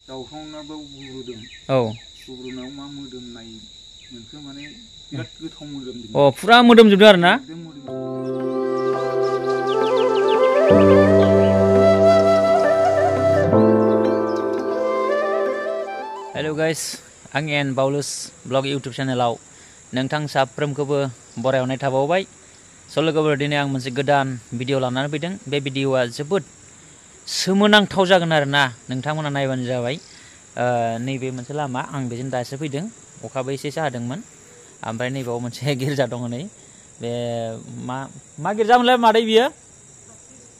दाउखावनाबो गुब्रुदों औ गुब्रुनायाव मा मोदोमनाय मोनखो माने बिराद गोथाव मोदोमदों अ फुरा मोदोमजोबदों आरो ना एकदम मोदोमदों हेल' गाइस आं एन बाउलुस ब्लग इउटुब चेनेलाव नोंथां साफ्रोमखौबो बरायहरनाय थाबावबाय स' लोगोफोर दिनै आं मोनसे गोदान भिडिअ लानानै फैदों बे भिडिअआ जोबोद सोमोनांथाव जागोन आरो ना नोंथांमोना नायबानो जाबाय नैबे मोनसे लामा आं बेजों दासो फैदों अखाबो एसे हादोंमोन ओमफ्राय नैबाव मोनसे गिर्जा दङ नै बे मा गिर्जामोनलाय मादै बियो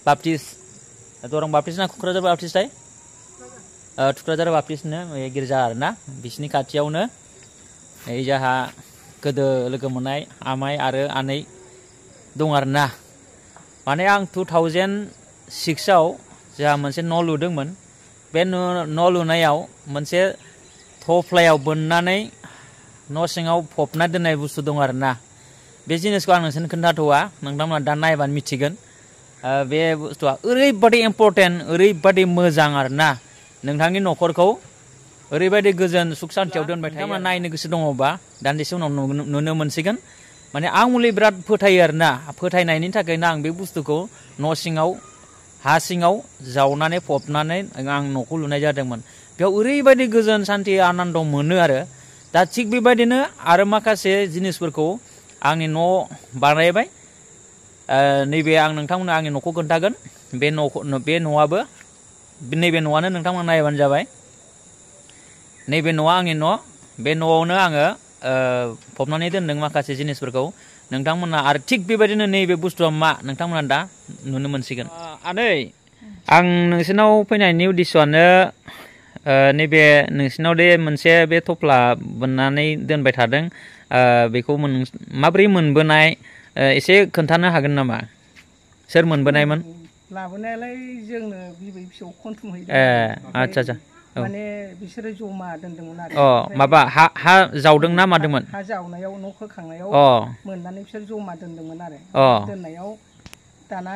बाप्टिस्ट दरं बाप्टिस्ट ना क'क्राझार बाप्टिस्टथाय थुक्राझार बाप्टिस्टनो गिर्जा आरो ना बिसिनि खाथियावनो नै जाहा गोदो लोगो मोननाय आमाय आरो आनै दं आरो ना माने आं 2006आव जोंहा मोनसे न' लुदोंमोन बे न' लुनायाव मोनसे थफ्लायाव बोननानै न' सिङाव फबना दोननाय बुस्थु दं आरो ना बे जिनिसखौ आं नोंसोरनो खोन्थाथ'वा नोंथांमोना दा नायबानो मिथिगोन बे बुस्थुआ ओरैबादि इम्परटेन्ट ओरैबादि मोजां आरो ना नोंथांनि न'खरखौ ओरैबायदि गोजोन सुख सान्थियाव दोनबाय थायो नोंथांमोना नायनो गोसो दङबा दान्दिसे उनाव नुनो मोनसिगोन माने आं मुलि बिराद फोथायो आरो ना फोथायनायनि थाखायनो आं बे बुस्थुखौ न' सिङाव हा सिङाव जावनानै फबनानै आं न'खौ लुनाय जादोंमोन बेयाव ओरैबायदि गोजोन सान्थि आनन्द मोनो आरो दा थिग बेबायदिनो आरो माखासे जिनिसफोरखौ आंनि न' बानायबाय नैबे आं नोंथांमोननो आंनि न'खौ खोन्थागोन बे न'आबो नैबे न'आनो नोंथांमोना नायबानो जाबाय नैबे न'आ आंनि न' बे न'आवनो आङो फबनानै दोनदों माखासे जिनिसफोरखौ नोंथांमोना आरो थिग बेबायदिनो नैबे बुस्थुआ मा नोंथांमोना दा नुनो मोनसिगोन आनै आं नोंसोरनाव फैनायनि उद्देश्यआनो नैबे नोंसिनाव दे मोनसे बे थफ्ला बोननानै दोनबाय थादों बेखौ माबोरै मोनबोनाय एसे खोन्थानो हागोन नामा सोर मोनबोनायमोन लाबोनायालाय जोंनो बिबै फिसौ खनथुम हैदों आदसा माने बिसोरो जमा दोनदोंमोन आरो माबा हा जावदों ना मादोंमोन हा जावनायाव न' खोखांनायाव मोननानै बिसोर जमा दोनदोंमोन आरो दोननायाव दाना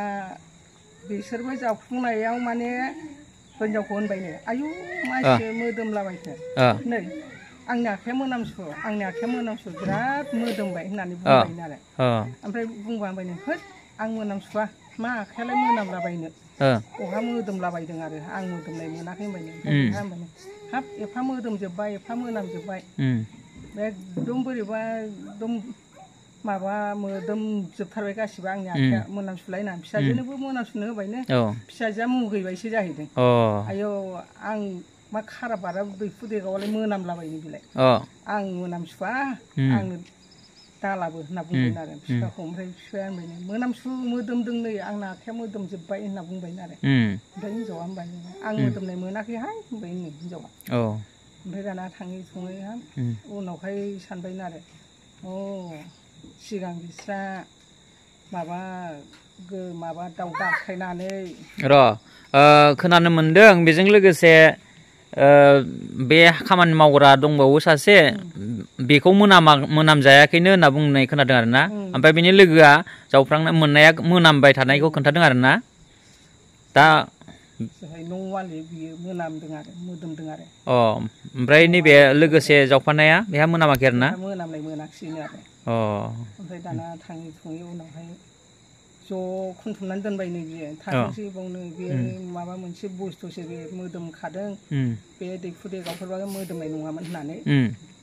बिसोरबो जावफुंनायाव माने हिनजावखौ होनबायनो आयु मानसि मोदोमलाबायखो नै आंनि आखाइया मोनामसु बिराद मोदोमबाय होननानै बुंबायनो आरो ओमफ्राय बुंबायनो होद आं मोनामसुवा मा आखाइयालाय मोनामलाबायनो अहा मोदोमलाबायदों आरो आं मोदोमनाय मोनाखै होनबायनो हाब एफा मोदोमजोब्बाय एफा मोनामजोब्बाय एकदम बोरैबा एकदम माबा मोदोमजोबथारबाय गासिबो आंनि आखाइया मोनामसुलायनानै फिसाजोनोबो मोनामसुनो होबायनो फिसाजोआ मुगैबायसो जाहैदों आयौ आं मा खारा बारा दैफु देगावलाय मोनामलाबायनो बिलाय आं मोनामसुवा आंनो दालाबो होनना बुंबायनो आरो बिफाखौ ओमफ्राय बिफाया होनबायनो मोनामसु मोदोमदों नै आंना आखाइया मोदोमजोब्बाय होनना बुंबायनो आरो ओमफ्राय हिनजावा होनबाय आं मोदोमनाय मोनाखैहाय होनबायनो हिनजावा ओमफ्राय दाना थाङै थुङै उनावहाय सानबायनो आरो सिगां बिस्रा माबा दाउ गाख्लायनानै खोनानो मोनदों बेजों लोगोसे बे खामानि मावग्रा दंबावो सासे बेखौ मोनामजायाखैनो होनना बुंनाय खोनादों आरो ना ओमफ्राय बेनि लोगोआ जावफ्रांना मोननाया मोनामबाय थानायखौ खोन्थादों आरो ना दा न'वालि बियो मोनामदों आरो मोदोमदों आरो ओमफ्राय नैबे लोगोसे जावफानाया बेहा मोनामाखै आरो ना मोनामनाय मोनाखिसैनो आरो ओमफ्राय दाना थाङै थुङै उनावहाय ज' खनथुमनानै दोनबायनो बियो थाथोंसै बावनो बे माबा मोनसे बुस्थुसो बे मोदोमखादों बे दैफु देगावफोरबाबो मोदोमनाय नङामोन होननानै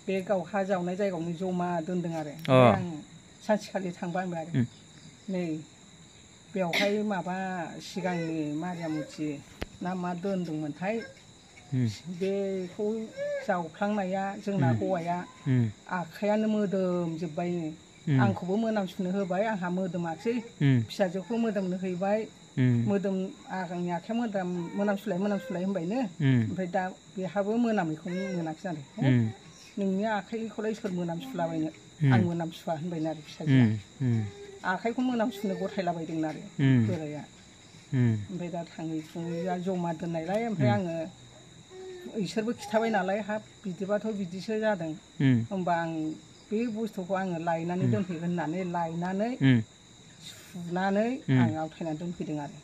बे गाव हा जावनाय जायगायावनो जमा दोनदों आरो आं सानसेखालि थांबा होनबाय आरो नै बेवहाय माबा सिगांनि मारियामुथि ना मा दोनदोंमोनथाय बेखौ जावफ्लांनाया जोंना हौवाया आखाइयानो मोदोमजोब्बायनो आंखौबो मोनामसुनो होबाय आंहा मोदोमाखसै फिसाजोखौ मोदोमनो हैबाय आंनि आखाइया मोनामसुलाय होनबायनो ओमफ्राय दा बेहाबो मोनामैखौनो मोनाखिसै आरो नोंनि आखाइखौलाय सोर मोनामसुलाबायनो आं मोनामसुवा होनबायनो आरो फिसाजोआ आखाइखौ मोनामसुनो गथायलाबायदों आरो बोराया ओमफ्राय दा थाङै थुङै जमा दोननायलाय ओमफ्राय आङो इसोरबो खिथाबाय नालाय हाब बिदिबाथ' बिदिसो जादों होमबा आं बे बुस्थुखौ आङो लायनानै दोनफैगोन होननानै लायनानै सुनानै आं आवथायनानै दोनफैदों आरो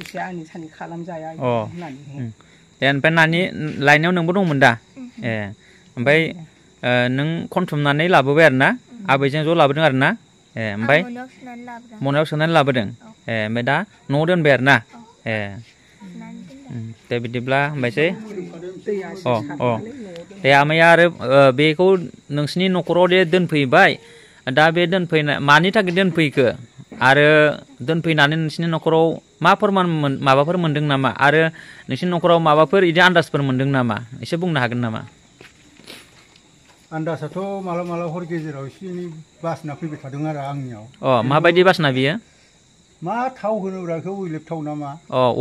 एसे आंनि सानि खालामजाया होननानै दे ओमफ्राय नानि लायनायाव नोंबो दंमोन दा ए ओमफ्राय नों खनथुमनानै लाबोबाय आरो ना आबैजों ज' लाबोदों आरो ना ए ओमफ्राय मनायाव सोनानै लाबोदों ए ओमफ्राय दा न'आव दोनबाय आरो ना ए दे बिदिब्ला हामबायसै दे आमाया आरो बेखौ नोंसिनि न'खराव दे दोनफैबाय दा बे दोनफैनाय मानि थाखाय दोनफैखो आरो दोनफैनानै नोंसिनि न'खराव मा फोरमान माबाफोर मोनदों नामा आरो नोंसिनि न'खराव माबाफोर इदि आन्दाजफोर मोनदों नामा एसे बुंनो हागोन नामा आन्दाजाथ' मालाबा मालाबा हर गेजेराव एसे एनै बासना फैबाय थादों आरो आंनियाव माबायदि बासना बियो मा थाव होनोब्रा बेखौ अलिभ थाव नामा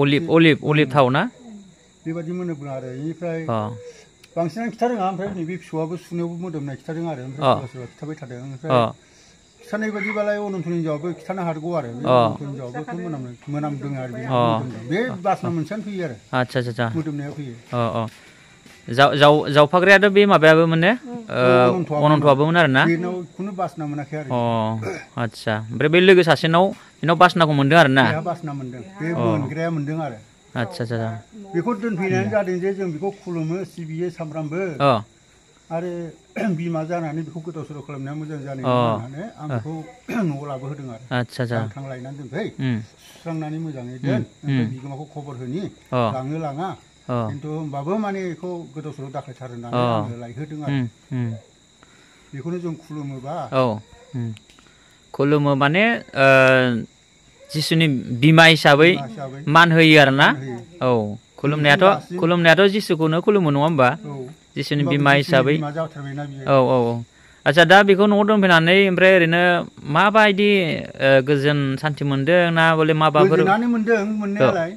अलिभ थाव ना बेबायदि मोनोब्ला आरो बेनिफ्राय बांसिनानो खिथारोङा ओमफ्राय नैबे फिसौआबो सुनायावबो मोदोमनाय खिथादों आरो ओमफ्राय सोरबा सोरबा खिथाबाय थादों ओमफ्राय खिथानाय बायदिबालाय अनन्त हिनजावाबो खिथानो हागौ आरो बे अनन्त हिनजावाबोथ' मोनामदों आरो बे बासना मोनसेयानो फैयो आरो आच्छा मोदोमनाया फैयो जावफाग्रायाथ' बे माबायाबो मोने अनन्तआबोमोन आरो ना बेनाव खुनु बासना मोनाखै आरो आच्छा ओमफ्राय बे लोगो सासेनाव बेनाव बासनाखौ मोनदों आरो ना बासना मोनदों बे मोनग्राया मोनदों आरो आच्छा बेखौ दोनफैनायानो जादों जे जों बेखौ खुलुमो सिबियो सामफ्रामबो आरो बिमा जानानै बेखौ गोदाव सोराव खालामनाया मोजां जानाय होननानै आं बेखौ न'आव लाबोहोदों आरो आच्छा थां लायनानै दोनफै सुस्रांनानै मोजाङै दोन बिगोमाखौ खबर होनि लाङो लाङा खिन्थु होमबाबो माने बेखौ गोदाव सोराव दाखायथार होननानै आङो लायहोदों आरो बेखौनो जों खुलुमोबा खुलुमो माने जिसुनि बिमा हिसाबै मान होयो आरो ना खुलुमनायाथ' जिसुखौनो खुलुमो नङा होमबा जिसुनि बिमा हिसाबै आच्छा दा बेखौ न'आव दोनफैनानै ओमफ्राय ओरैनो माबायदि गोजोन सान्थि मोनदों ना बले माबाफोर गोजोनानो मोनदों मोननायालाय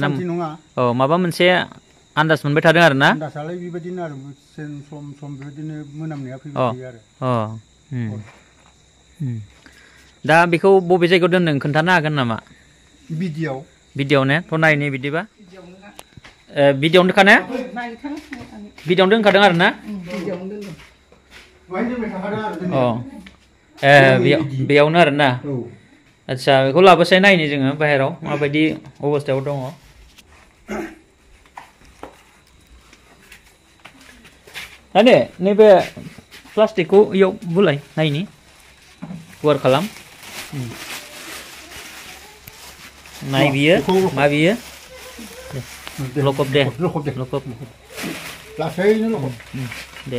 सान्थि नङा माबा मोनसे आन्दाज मोनबाय थादों आरो ना आन्दाजालाय बेबायदिनो आरो सम बेबायदिनो मोनामनाया फैबाय थायो आरो दा बेखौ बबे जायगायाव दोनदों खोन्थानो हागोन नामा भिडिअ ने थ' नायनि बिदिबा भिडिअआवनो दोनखाने भिडिअआवनो दोनखादों आरो ना बेयावनो आरो ना आच्छा बेखौ लाबोसै नायनि जोङो बाहेराव माबायदि अबस्थायाव दङ ने नैबे प्लास्टिकखौ इयाव बुलाय नायनि गुवार खालाम नाय बियो मा बियो लकब दे लकब लासैनो लकब दे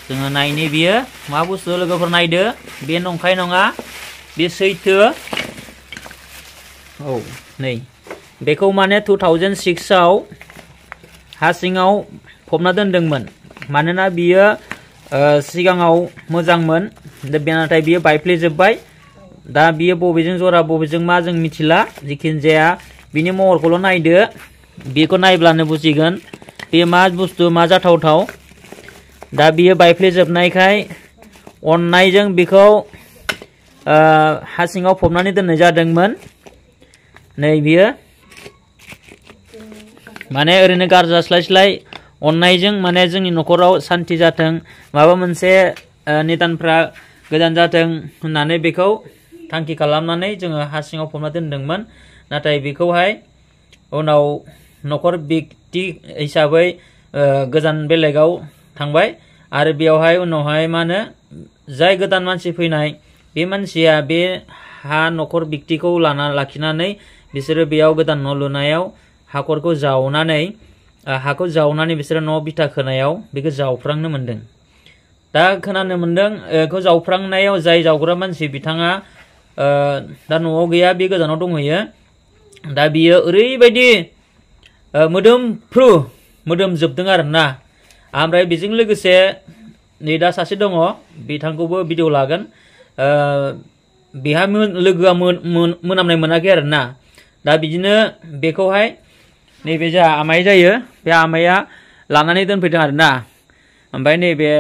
जोङो नायनि बियो मा बुस्थु लोगोफोर नायदो बे नंखाय नङा बे सैथो नै बेखौ माने 2006 आव हा सिङाव फबना दोनदोंमोन मानोना बियो सिगाङाव मोजांमोन नाथाय बियो बायफ्लेजोब्बाय दा बियो बबेजों जरा बबेजों मा जों मिथिला जिखिनि जाया बिनि महरखौल' नायदो बेखौ नायब्लानो बुजिगोन बे मा बुस्थु मा जाथावथाव दा बियो बायफ्लेजोबनायखाय अननायजों बेखौ हा सिङाव फबनानै दोननाय जादोंमोन नै बियो माने ओरैनो गारजास्लायस्लाय अननायजों माने जोंनि न'खराव सान्थि जाथों माबा मोनसे निदानफ्रा गोजान जाथों होननानै बेखौ थांखि खालामनानै जोङो हा सिङाव फबना दोनदोंमोन नाथाय बेखौहाय उनाव न'खर बेक्ति हिसाबै गोजान बेलेगाव थांबाय आरो बेयावहाय उनावहाय मा होनो जाय गोदान मानसि फैनाय बे मानसिया बे हा न'खर बेक्तिखौ लाखिनानै बिसोरो बेयाव गोदान न' लुनायाव हाखरखौ जावनानै हाखौ जावनानै बिसोरो न' बिथा खोनायाव बेखौ जावफ्रांनो मोन्दों दा खोनानो मोन्दों बेखौ जावफ्रांनायाव जाय जावग्रा मानसि बिथाङा दा न'आव गैया बे गोजानाव दंहैयो दा बियो ओरैबायदि मोदोमजोबदों आरो ना ओमफ्राय बेजों लोगोसे नै दा सासे दङ बिथांखौबो भिडिअ लागोन बेहा लोगोआ मोनामनाय मोनाखै आरो ना दा बिदिनो बेखौहाय नैबे जा आमाय जायो बे आमाया लानानै दोनफैदों आरो ना ओमफ्राय नैबे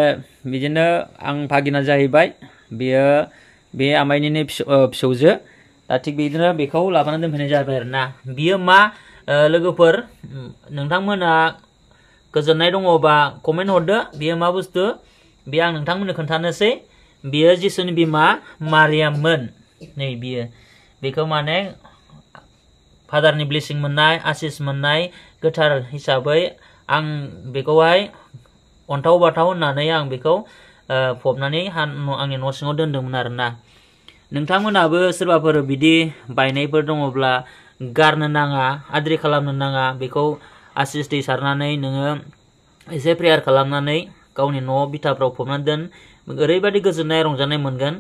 बिदिनो आं भागिना जाहैबाय बेयो बे आमायनिनो फिसौजो दा थिग बिदिनो बेखौ लाबोनानै दोनफैनाय जाबाय आरो ना बियो मा लोगोफोर नोंथांमोना गोजोननाय दङबा कमेन्ट हरदो बियो मा बुस्थु बे आं नोंथांमोननो खोन्थानोसै बियो जिसुनि बिमा मारियाममोन नै बियो बेखौ माने फादारनि ब्लेसिं मोननाय आशिस मोननाय गोथार हिसाबै आं बेखौहाय अन्थाव बाथाव होननानै आं बेखौ फबनानै आंनि न' सिङाव दोनदोंमोन आरोना नोंथांमोनाबो सोरबाफोर बिदि बायनायफोर दङब्ला गारनो नाङा आद्रि खालामनो नाङा बेखौ आशिस दै सारनानै नोङो एसे प्रेयार खालामनानै गावनि न' बिथाफ्राव फबनानै दोन ओरैबायदि गोजोननाय रंजानाय मोनगोन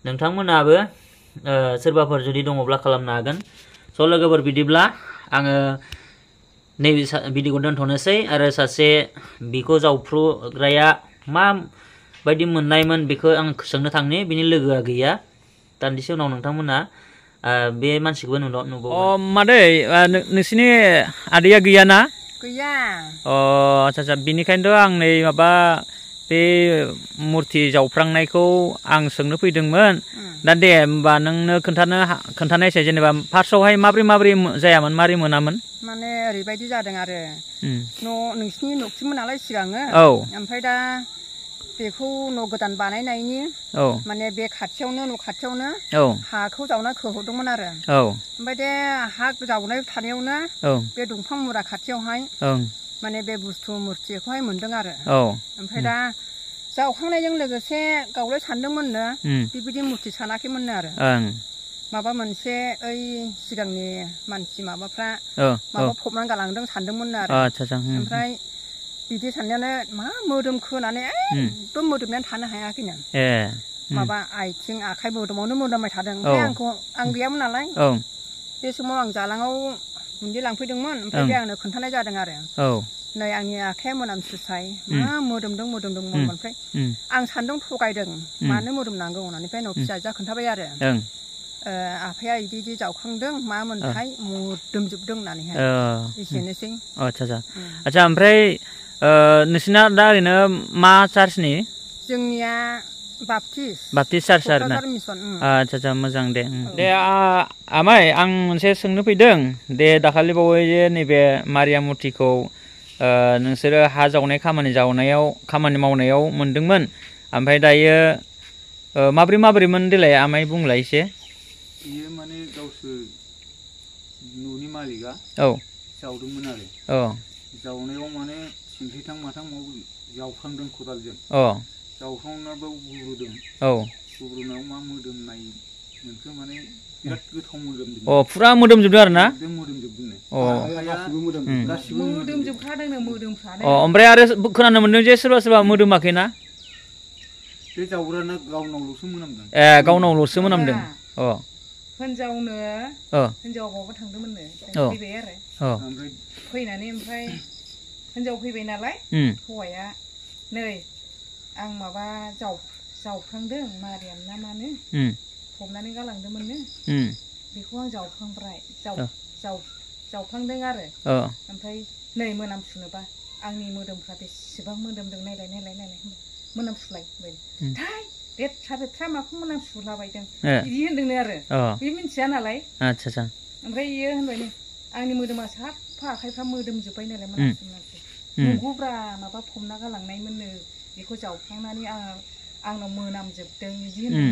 नोंथांमोनाबो सोरबाफोर जुदि दङब्ला खालामनो हागोन स' लोगोफोर बिदिब्ला आङो नैबे भिडिअखौ दोनथ'नोसै आरो सासे बिखौ जावफ्रुग्राया मा बायदि मोननायमोन बेखौ आं सोंनो थांनि बिनि लोगोआ गैया दान्दिसे उनाव नोंथांमोना बे मानसिखौबो नुबावगोन मादै नोंसिनि आदैया गैया ना गैया आच्छा बिनिखायनोथ' आं नै माबा बे मुर्ति जावफ्रांनायखौ आं सोंनो फैदोंमोन दा दे होमबा नोंनो खोन्थानायसै जेनेबा फार्स्टआवहाय माब्रै जायामोन मारै मोनामोन माने ओरैबायदि जादों आरो नोंसिनि न'खिमोन नालाय सिगाङो ओमफ्राय दा बेखौ न' गोदान बानायनायनि माने बे खाथियावनो न' खाथियावनो हाखौ जावना खोहरदोंमोन आरो ओमफ्राय बे हा जावनाय थानायावनो बे दंफां मुरा खाथियावहाय माने बे बुस्थु मुर्तिखौहाय मोनदों आरो ओमफ्राय दा जावखांनायजों लोगोसे गावलाय सानदोंमोननो बेबायदि मुर्ति सानाखैमोननो आरो माबा मोनसे ओइ सिगांनि मानसि माबाफ्रा माबा फबनानै गालांदों सानदोंमोननो आरो ओमफ्राय बिदि साननायानो मा मोदोमखो होननानै एकदम मोदोमनानै थानो हायाखैनो माबा आथिं आखाइ मोदोमावनो मोदोमबाय थादों ओमफ्राय आं गैयामोन नालाय बे समाव आं जालाङाव गुन्दै लांफैदोंमोन ओमफ्राय बे आंनो खोन्थानाय जादों आरो नै आंनि आखाइया मोनामसुसाय मा मोदोमदोंमोन ओमफ्राय आं सान्दों थगायदों मानो मोदोमनांगौ होननानै ओमफ्राय उनाव फिसाजोआ खोन्थाबाय आरो आफाया इदि जावखांदों मा मोनथाय मोदोमजोबदों होननानैहाय एसेनोसै आच्छा ओमफ्राय नोंसिना दा ओरैनो मा चार्चनि जोंनिया बाप्टिस्ट चार्च आरोना आच्छा मोजां दे आमाय आं मोनसे सोंनो फैदों दे दाखालि बावै जे नैबे मारियाम मुर्तिखौ नोंसोरो हा जावनाय खामानि मावनायाव मोनदोंमोन ओमफ्राय दायो माब्रैमोन देलाय आमाय बुंलाय एसे बियो माने गावसोर न'नि मालिकआ जावदोंमोन आरो जावनायाव माने सिंखैथां माथां जावफ्रांदों खदालजों जावफ्रांनायाव गुब्रुनायाव मा मोदोमनाय मोनखो माने बिराद गोथाव मोदोमदों फुरा मोदोमजोबदों आरो ना गासिबो मोदोमजोबखादोंनो मोदोमफ्रानो ओमफ्राय आरो खोनानो मोनदों जे सोरबा मोदोमाखै ना बे जावग्राना गावनावल'सो मोनामदों गावनावल'सो मोनामदों हिनजावा बावबो थांदोंमोननो फैबाय आरो फैनानै ओमफ्राय हिनजाव फैबाय नालाय हौवाया नै आं माबा जावफ्रांदों मारियाम ना मानो फबनानै गालांदोंमोननो बेखौ आं जावफ्रांदों आरो ओमफ्राय नै मोनामसुनोबा आंनि मोदोमफ्रा बेसेबां मोदोमदों नायलाय मोनामसुलाय बेथ्रा माखौ मोनामसुलाबायदों बिदि होनदोंनो आरो बे मिन्थिया नालाय ओमफ्राय इयो होनबायनो आंनि मोदोमा साफा आखाइफ्रा मोदोमजोब्बाय नालाय मोनामसुनासै नंगौब्रा माबा फबना गालांनायमोननो बेखौ जावफ्रांनानै आंनाव मोनामजोबदों बिदि होनदों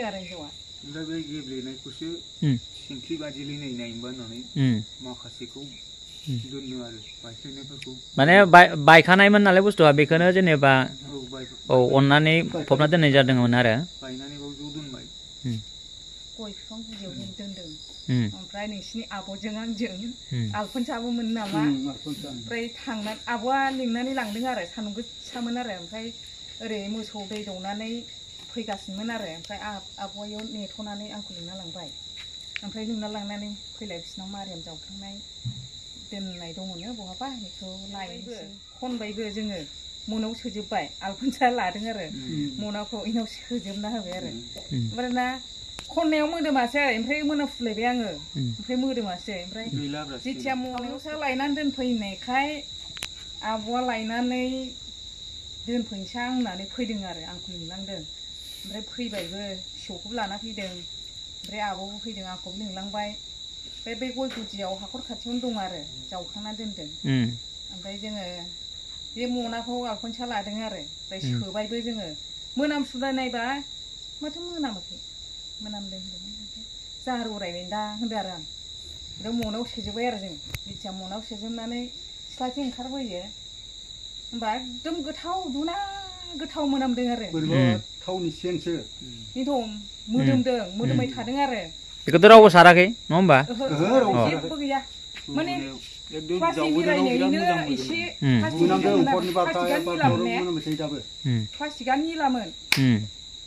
आरो हिनजावा ओमफ्राय बे गेब्लेनायखौसो सिंख्रि बादिलै नायनोबा होननानै माखासेखौ दोनो आरो बायस्लायनायफोरखौ माने बायखानायमोन नालाय बुस्थुआ बेखौनो जेनेबा अननानै फबना दोननाय जादोंमोन आरो बायनानै बाव ज' दोनबाय गय बिफां गुदियाव दोनदों ओमफ्राय नोंसिनि आब'जों आंजों आलखनसाबोमोन नामा ओमफ्राय थांनानै आब'आ लिंनानै लांदों आरो सान्दुं गोसामोन आरो ओमफ्राय ओरै मोसौ दै दौनानै फैगासिनोमोन आरो ओमफ्राय आब'आ इयाव नेथ'नानै आंखौ लिंना लांबाय ओमफ्राय लिंना लांनानै फैलाय बिसिनाव मारियाम जावफ्रांनाय दोननाय दङनो बहाबा बेखौ लायनोसै खनबायबो जोङो मनाव सोजोबबाय आलखनसा लादों आरो मनाखौ इनाव सोजोबना होबाय आरो ओमफ्राय ना खननायाव मोदोमासै ओमफ्राय मोनामफुलायबाय आङो ओमफ्राय मोदोमासै ओमफ्राय जेथिया मनावसो लायनानै दोनफैनायखाय आब'आ लायनानै दोनफैनोसै होननानै फैदों आरो आंखौ लिंलांदों ओमफ्राय फैबायबो फिसौखौबो लाना फैदों ओमफ्राय आब'बो फैदों आंखौबो लिंलांबाय बे गय गुदियाव हाखर खाथियावनो दं आरो जावखांना दोनदों ओमफ्राय जोङो बे मनाखौ आलखनसा लादों आरो ओमफ्राय सोबायबो जोङो मोनामसुनाय नायबा माथो मोनामाखै मोनामदों होनदोंमोन जाहार उरायबाय दा होनदों आरो आं ओमफ्राय मनाव सोजोबबाय आरो जों जेथिया मनाव सोजोबनानै सिथ्लाथिं ओंखारबोयो होमबा एकदम गोथाव दुना गोथाव मोनामदों आरो थावनि सेनसो बेथ' मोदोमदों मोदोमबाय थादों आरो बेखौथ' रावबो साराखै नङा होमबा जेबो गैया माने प्लास्टिक मिलायनायनो एसे प्लास्टिकआ निलामोन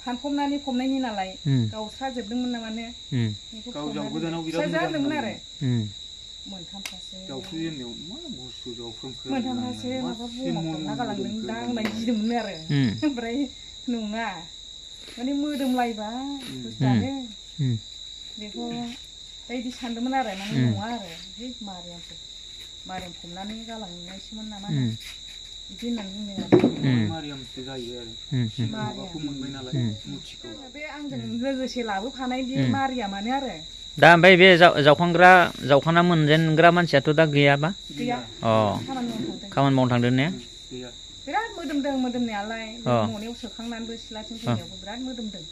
फानफबनानै फबनायनि नालाय गावस्राजोबदोंमोन नामानो फिसा जादोंमोन आरो मोनथामफ्रासो माबा बमा गालांदों दा होननाय गिदोंमोन आरो ओमफ्राय नङा माने मोदोमलायबाय बुस्थुआनो बेखौ बायदि सानदोंमोन आरो माने नङा आरो बे मारियाम फबनानै गालांनायसोमोन नामा बिदि होननानै बुंदों मारियामसो जायो आरो माबाखौ मोनबाय नालाय मुथिखौ बे आंजों लोगोसे लाबोफानाय बे मारियामानो आरो दा ओमफ्राय बे जावखांना मोनजेनग्रा मानसियाथ' दा गैयाबा गैया खामानि मावनो थांदों ने बिराद मोदोमदों मोदोमनायालाय मनायाव सोखांनानैबो सिथ्लाथिं फैनायावबो बिराद मोदोमदों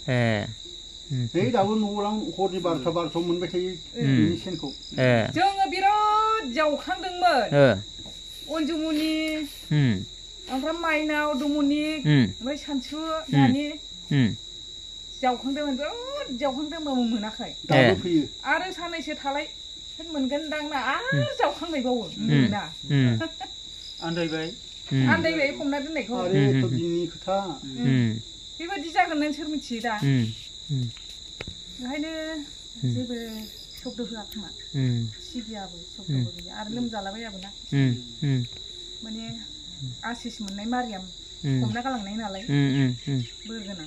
नै दाबो न'आव हरनि 12 मोनबाय थायो बेनि सेनखौ जोङो बिराद जावखांदोंमोन अनजुमुनि ओमफ्राय माइनाव दमनिक ओमफ्राय सानसु दानि जावखांदोंमोन बिराद जावखांदोंबाबो मोनाखै आरो साननैसो थालाय मोनगोनदां ना आरो जावखांबायबावो मोना आन्दायबाय फबना दोननायखौ खोथा बेबायदि जागोन नों सोर मिथियो दा ओंखायनो जेबो शब्द होआ खोमा सिगियाबो शब्दबो गैया आरो लोमजालाबायाबो ना माने आसिस मोननाय मारियाम हमना गालांनाय नालाय बोर गोनां